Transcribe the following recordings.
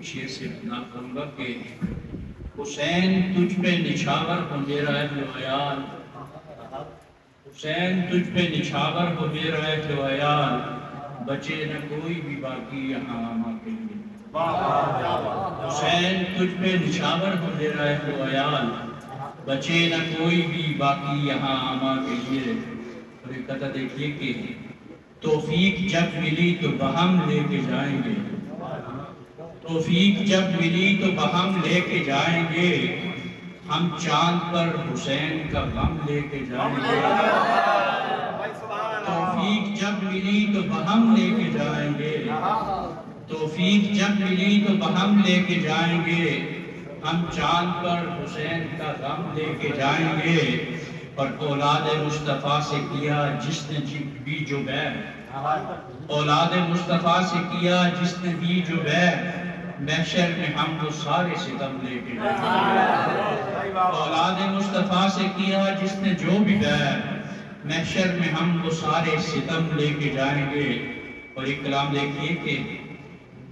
شعر سے اپنا کروں گا کہ حسین تجھ پہ نچھاور ہو میرا عیال، حسین تجھ پہ نچھاور ہو میرا عیال، بچے نہ کوئی بھی باقی یہاں آما کے لیے۔ حسین تجھ پہ نچھاور ہو میرا عیال، بچے نہ کوئی بھی باقی یہاں آما کے لیے۔ اور ایک قطعہ دیکھیے کہ توفیق جب ملی تو بہم لے کے جائیں گے، توفیق جب ملی تو بہم لے کے جائیں گے، ہم چاند پر حسین کا غم لے کے جائیں گے۔ توفیق جب ملی تو بہم لے کے جائیں گے، توفیق جب ملی تو بہم لے کے جائیں گے، ہم چاند پر حسین کا غم لے کے جائیں گے۔ اور اولاد مصطفیٰ سے کیا جس نے بھی جو بیر، اولاد مصطفیٰ سے کیا جس نے بھی جو بیر، محشر میں ہم وہ سارے ستم لے کے جائیں گے۔ اولاد مصطفیٰ سے کیا جس نے جو بھی بیر، محشر میں ہم وہ سارے ستم لے کے جائیں گے۔ اور ایک کلام دیکھیے کہ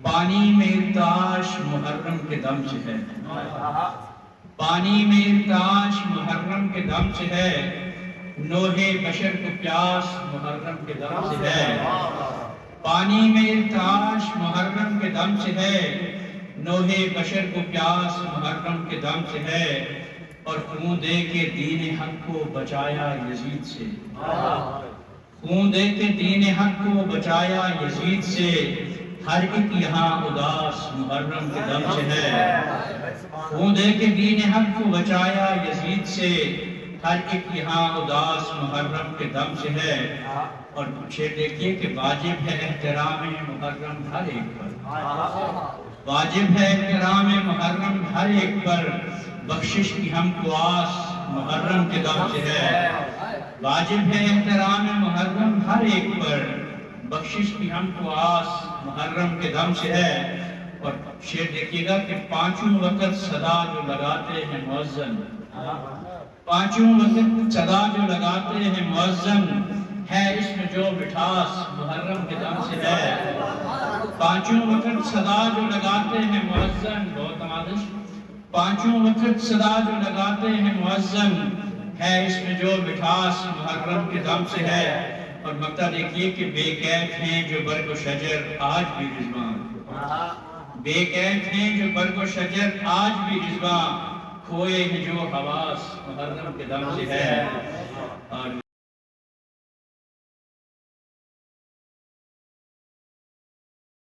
پانی میں ارتعاش محرم کے دم سے ہے، پانی میں ارتعاش محرم کے دم سے ہے، نوح بشر کو پیاس محرم کے دم سے ہے۔ پانی میں ارتعاش محرم کے دم سے ہے، نوح بشر کو پیاس محرم کے دم سے ہے۔ اور خون دے کے دین حق کو بچایا یزید سے، خون دے کے دین حق کو بچایا یزید سے، ہر ایک یہاں اداس محرم کے دم سے ہے۔ خون دے کے دین حق کو بچایا یزید سے، ہر ایک یہاں اداس محرم کے دم سے ہے۔ اور شعر دیکھیے کہ واجب ہے احترام محرم ہر ایک پر، واجب ہے احترام محرم ہر ایک پر، بخشش کی ہم کو آس محرم کے دم سے ہے۔ واجب ہے احترام محرم ہر ایک پر، بخشش کی ہم کو آس محرم کے دم سے ہے۔ اور شعر دیکھیے گا کہ پانچوں وقت صدا جو لگاتے ہیں مؤذن، پانچوں وقت صدا جو لگاتے ہیں مؤذن، ہے اس میں جو مٹھاس محرم کے دم سے ہے۔ پانچوں وقت صدا جو لگاتے ہیں مؤذن، بہت آمادش، پانچوں وقت صدا جو لگاتے ہیں مؤذن، ہے اس میں جو مٹھاس محرم کے دم سے ہے۔ اور مقطع دیکھیے کہ بے کیف ہیں جو برگ و شجر آج بھی رضوان، بے کیف ہیں جو برگ و شجر آج بھی رضوان، کھوئے ہیں جو حواس محرم کے دم سے ہے۔ اور